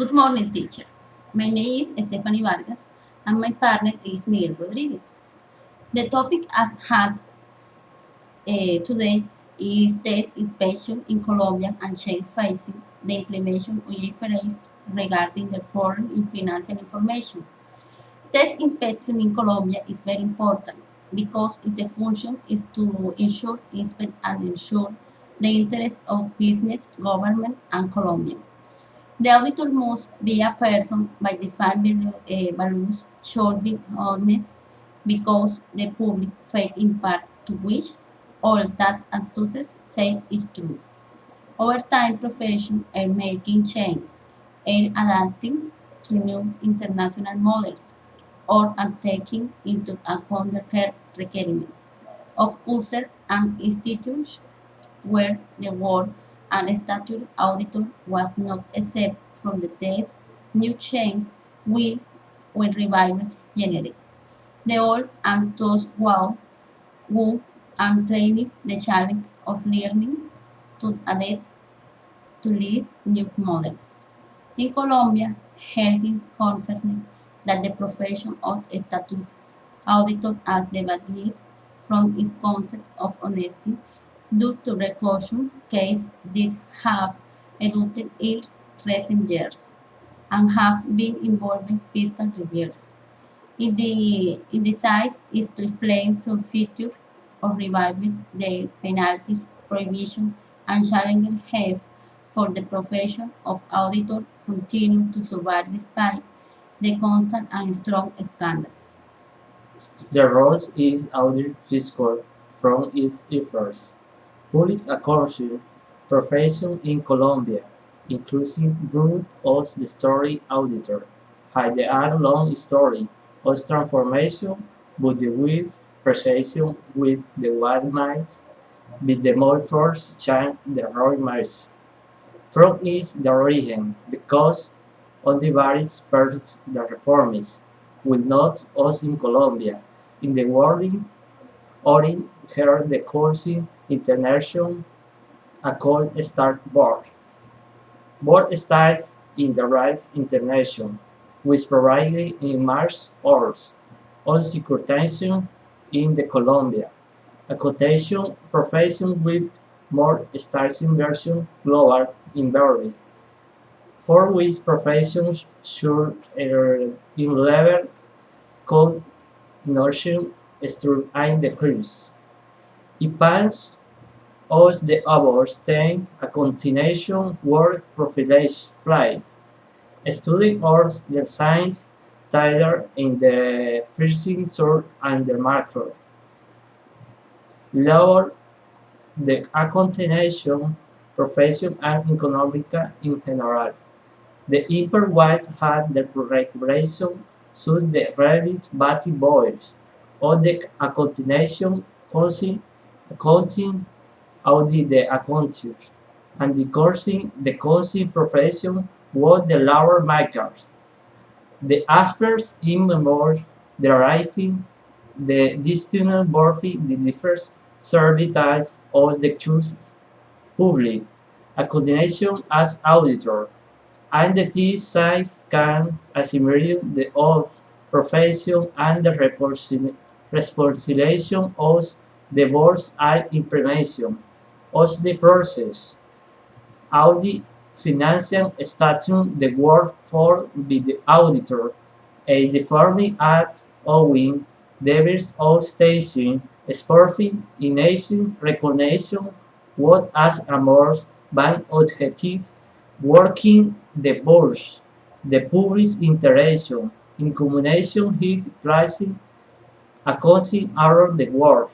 Good morning, teacher. My name is Stephanie Vargas, and my partner is Miguel Rodriguez. The topic at hand today is test inspection in Colombia and change facing the implementation of IFRS regarding the foreign in financial information. Test inspection in Colombia is very important because the function is to ensure, inspect, and ensure the interests of business, government, and Colombia. The auditor must be a person by defined values should be honest because the public faith in part to which all that a success said is true. Over time, profession are making changes and adapting to new international models or are taking into account the requirements of user and institutions where the word and statute auditor was not exempt from the test, new change will revive generate. The old and those who are training the challenge of learning to adapt to these new models. In Colombia, helping concerned that the profession of statute auditor has deviated from its concept of honesty due to recursion cases that have erupted in recent years and have been involving fiscal reviews. In the size is to explain some features of reviving their penalties, prohibition, and challenging have for the profession of auditor continue to survive despite the constant and strong scandals. The role is audit fiscal from its efforts. Public accounting profession in Colombia, including root of the story auditor, had a long story of transformation, but the with precision with the white mice, with the more force change the royal mice. From its the origin, because on the various parts the reformists will not us in Colombia, in the world or in her the coursing international a call start board. Board starts in the Rights International, which provided in March hours on circumstantial in the Colombia. A quotation profession with more starting version global in Berlin, for which professions should in level code notion structure and decrease. It pans as the above stain a continuation work profilage play, studying arts the science Tyler in the freezing sword and the macro. Lower the a continuation profession and economica in general. The improvise had the regulation suit the rabbits basic boys, or the a continuation accounting audit the accounting, and the coursing profession was the lower makers. The aspects in memory deriving the distinct worthy the different services of the choose public, a coordination as auditor, and the T size can assimilate the oath profession and the responsibility of the board's implementation of the process. Audit financial status the work for the auditor, a deforming acts owing debits of station, sporting, in recognition, what as a more ban objective, working the bourse, the public interaction, in combination hit pricing, accounting around the world.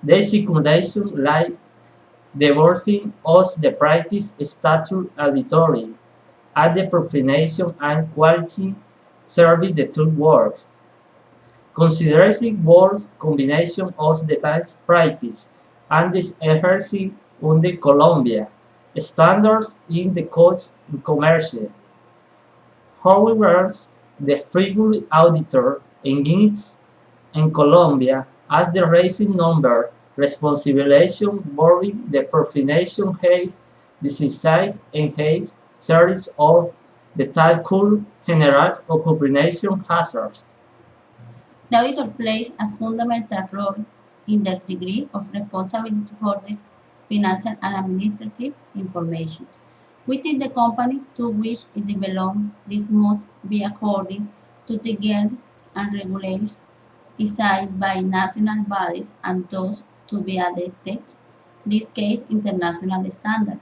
The secundation lies the working of the practice status auditory at the professional and quality service the two work. Considering both combination of the tax practice and this exercise under Colombia standards in the codes in commercial. However, the federal auditor engaged in Colombia as the raising number responsibility boarding the profession has the society and has series of the type could generate or combination hazards. The auditor plays a fundamental role in the degree of responsibility for the financial and administrative information within the company to which it belongs. This must be according to the guidelines and regulations decided by national bodies and those to be adapted, in this case international standards.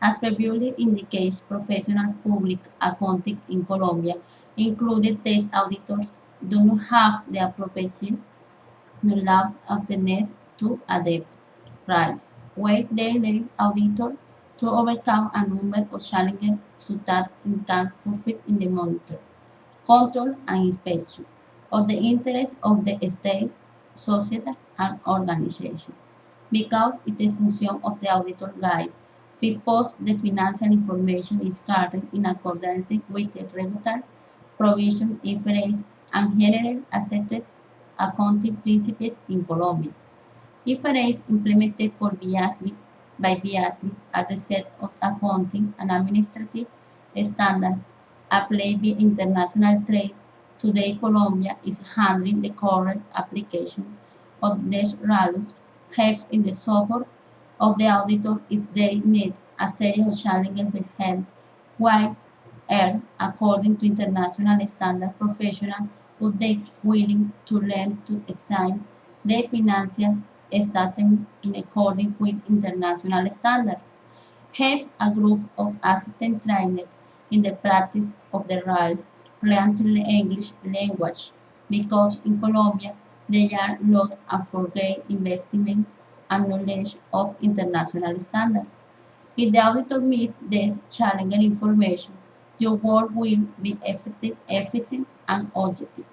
As previously indicates, professional public accounting in Colombia, including test auditors, do not have the appropriate knowledge of the needs to adapt rights, where they lead auditor to overcome a number of challenges so that it can fulfill in the monitor, control and inspection of the interests of the state, society and organization. Because it is function of the auditor guide, we post the financial information is carried in accordance with the regulatory provision, IFRS, and general accepted accounting principles in Colombia. IFRS implemented by BIASB are the set of accounting and administrative standards applied by international trade. Today, Colombia is handling the current application of these rules, have in the support of the auditor if they meet a series of challenges with health, while are, according to international standard professional who they willing to learn to examine the financial statement in accordance with international standards. Have a group of assistant trained in the practice of the role fluently English language because in Colombia there are lot of for great investment and knowledge of international standards. If the auditor meets this challenging information, your work will be effective, efficient, and objective.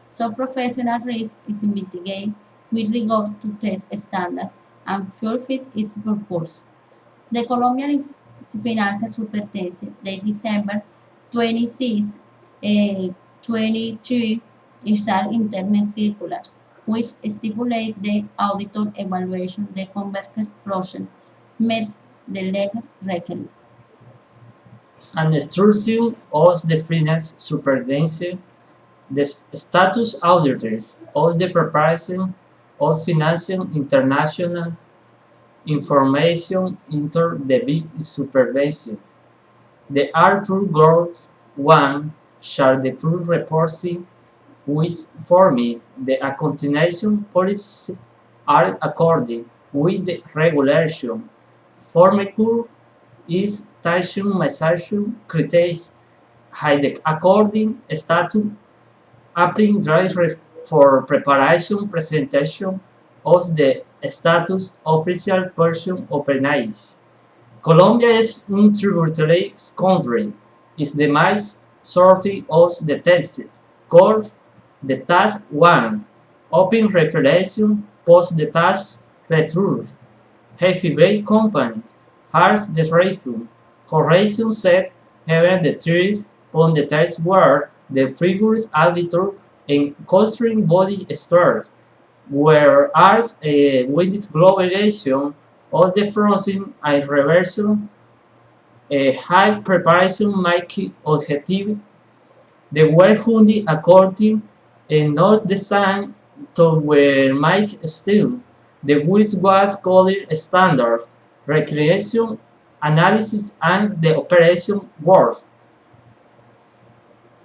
So professional risk is to mitigate with regard to test standard and fulfill its purpose. The Colombian Financial Superintendence, de December 26, 23, is an internet circular, which stipulates the auditor evaluation the converted process met the legal requirements. An instruction of the finance superintendent, the status auditors of the preparation of financial international information under the big supervision. The Arthur Goals 1 shall the full reporting which forming the accounting policy are according with the regulation. Formicur is taxation criteria hide according statute applying drive for preparation presentation of the status official person organized. Colombia is un tributary country. Is the más survey of the tests called the task 1. Open revelation post the task return. Heavy weight companies has the ratio. Correction set having the trees on the test where the figures auditor and considering body stars. Whereas with this globalization of the frozen and reversion high preparation make objectives, the work hundi according and not designed to where make still, the which was called standard, recreation, analysis and the operation works.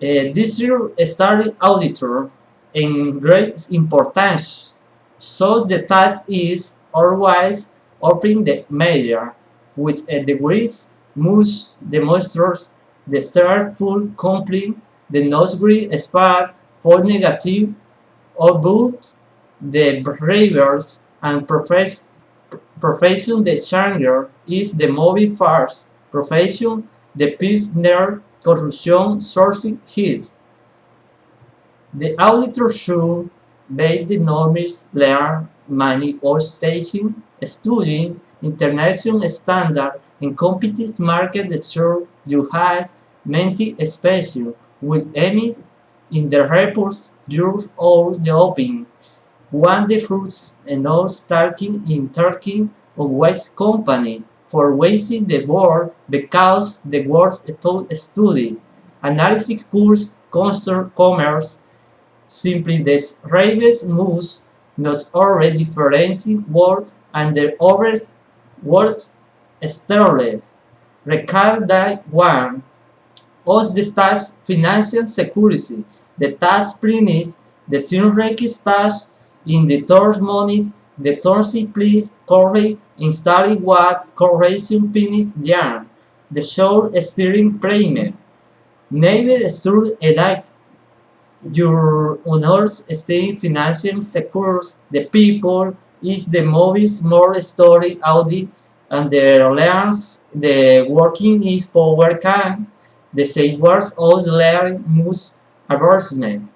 This year started auditor in great importance. So the task is always open the media with a degrees must demonstrate the third full complete the nose-green spark for negative or both the behaviors and profession the changer is the movie farce profession the peace near corruption sourcing his. The auditor should be the norms learn money or staging, studying international standard and competitive market ensure you have many expression with any in the reports you're all the open. One the fruits and all starting in Turkey or West Company for wasting the word because the words study. Analysis course commerce simply describes moves not already differentiating word and the other words externally. Recall that one of the task financial security. The task premise, the theoretic task in the third money, the third simply correct installing what correction finish yarn, the short steering premium. Maybe structure a your honors stay financial secure. The people is the movies more story audit and the alliance the working is power can the safeguards of the layer must advancement.